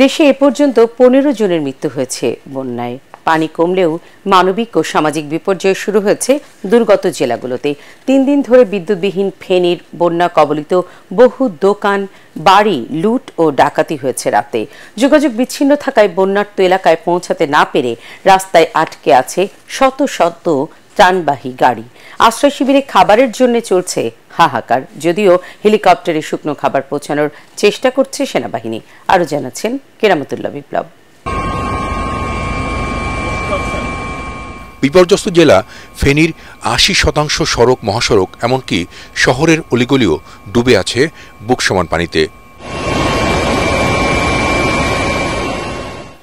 দেশে এ পর্যন্ত 15 জনের মৃত্যু হয়েছে বন্যায়। পানি কমলেও মানবিক ও সামাজিক বিপর্যয় শুরু হয়েছে দুর্গত জেলাগুলোতে। 3 দিন ধরে বিদ্যুৎবিহীন ফেনীর বন্যা কবলিত বহু দোকান বাড়ি লুট ও ডাকাতি হয়েছে রাতে। যোগাযোগ বিচ্ছিন্ন থাকায় বন্যার্ত এলাকায় পৌঁছাতে না পেরে রাস্তায় আটকে আছে শত শত ত্রাণবাহী গাড়ি। আশ্রয় শিবিরে খাবারের জন্য চলছে হাহাকার, যদিও হেলিকপ্টারে শুকনো খাবার পৌঁছানোর চেষ্টা করছে সেনাবাহিনী। আরো জানাচ্ছেন কেরামতুল্লাহ বিপ্লব। বিপর্যস্ত জেলা ফেনীর ৮০% সড়ক মহাসড়ক এমনকি শহরের অলিগলিও ডুবে আছে বুক সমান পানিতে।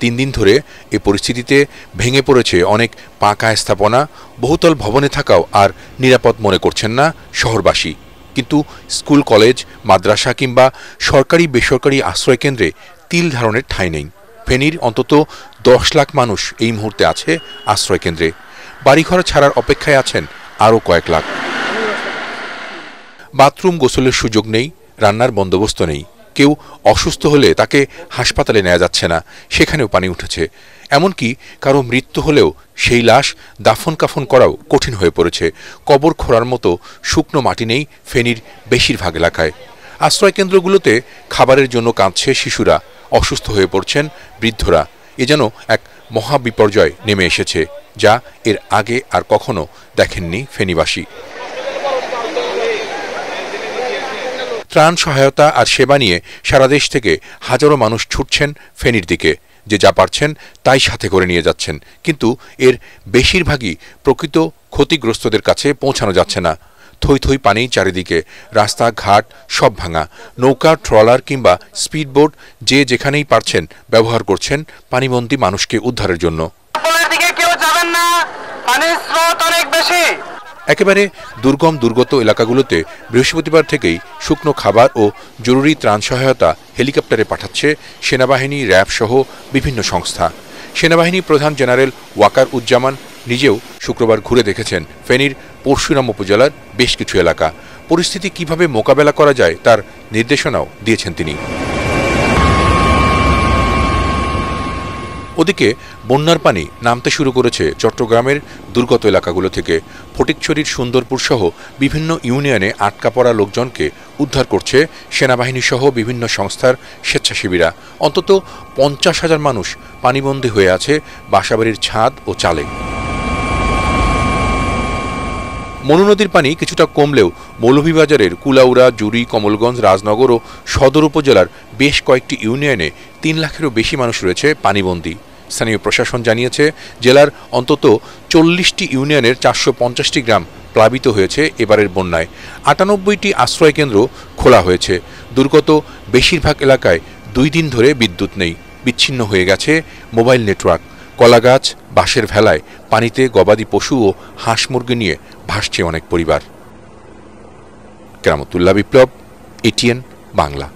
3 দিন ধরে এ পরিস্থিতিতে ভেঙে পড়েছে অনেক পাকা স্থাপনা। বহুতল ভবনে থাকাও আর নিরাপদ মনে করছেন না শহরবাসী। কিন্তু স্কুল কলেজ মাদ্রাসা কিংবা সরকারি বেসরকারি আশ্রয়কেন্দ্রে তিল ধারণের ঠাঁই নেই। ফেনীর অন্তত 10 লাখ মানুষ এই মুহূর্তে আছে আশ্রয়কেন্দ্রে। বাড়িঘর ছাড়ার অপেক্ষায় আছেন আরও কয়েক লাখ। বাথরুম গোসলের সুযোগ নেই, রান্নার বন্দোবস্ত নেই। কেউ অসুস্থ হলে তাকে হাসপাতালে নেওয়া যাচ্ছে না, সেখানেও পানি উঠেছে। এমনকি কারো মৃত্যু হলেও সেই লাশ দাফন কাফন করাও কঠিন হয়ে পড়েছে। কবর খোঁড়ার মতো শুকনো মাটি নেই ফেনীর বেশিরভাগ এলাকায়। আশ্রয়কেন্দ্রগুলোতে খাবারের জন্য কাঁদছে শিশুরা, অসুস্থ হয়ে পড়ছেন বৃদ্ধরা। এ যেন এক মহাবিপর্যয় নেমে এসেছে, যা এর আগে আর কখনো দেখেননি ফেনীবাসী। ত্রাণ সহায়তা আর সেবা নিয়ে সারা দেশ থেকে হাজারো মানুষ ছুটছেন ফেনীর দিকে। যে যা পারছেন তাই সাথে করে নিয়ে যাচ্ছেন, কিন্তু এর বেশিরভাগই প্রকৃত ক্ষতিগ্রস্তদের কাছে পৌঁছানো যাচ্ছে না। থই থই পানি চারিদিকে, রাস্তাঘাট সব ভাঙা। নৌকা, ট্রলার কিংবা স্পিডবোট যে যেখানেই পারছেন ব্যবহার করছেন পানিবন্দী মানুষকে উদ্ধারের জন্য। একেবারে দুর্গত এলাকাগুলোতে বৃহস্পতিবার থেকেই শুকনো খাবার ও জরুরি ত্রাণ সহায়তা হেলিকপ্টারে পাঠাচ্ছে সেনাবাহিনী, র্যাব সহ বিভিন্ন সংস্থা। সেনাবাহিনী প্রধান জেনারেল ওয়াকার উজ্জামান নিজেও শুক্রবার ঘুরে দেখেছেন ফেনীর পরশুরাম উপজেলার বেশ কিছু এলাকা। পরিস্থিতি কিভাবে মোকাবেলা করা যায় তার নির্দেশনাও দিয়েছেন তিনি। ওদিকে বন্যার পানি নামতে শুরু করেছে চট্টগ্রামের দুর্গত এলাকাগুলো থেকে। ফটিকছড়ির সুন্দরপুর সহ বিভিন্ন ইউনিয়নে আটকা পড়া লোকজনকে উদ্ধার করছে সেনাবাহিনী সহ বিভিন্ন সংস্থার স্বেচ্ছাসেবীরা। অন্তত 50,000 মানুষ পানিবন্দী হয়ে আছে বাসাবাড়ির ছাদ ও চালে। মনু নদীর পানি কিছুটা কমলেও মৌলভীবাজারের কুলাউড়া, জুড়ি, কমলগঞ্জ, রাজনগর ও সদর উপজেলার বেশ কয়েকটি ইউনিয়নে 3 লাখেরও বেশি মানুষ রয়েছে পানিবন্দী। স্থানীয় প্রশাসন জানিয়েছে জেলার অন্তত 40টি ইউনিয়নের 450টি গ্রাম প্লাবিত হয়েছে এবারের বন্যায়। 98টি আশ্রয়কেন্দ্র খোলা হয়েছে। দুর্গত বেশিরভাগ এলাকায় 2 দিন ধরে বিদ্যুৎ নেই, বিচ্ছিন্ন হয়ে গেছে মোবাইল নেটওয়ার্ক। কলাগাছ, বাঁশের ভেলায় পানিতে গবাদি পশু ও হাঁস মুরগি নিয়ে ভাসছে অনেক পরিবার। কেরামতুল্লাহ বিপ্লব, এটিএন বাংলা।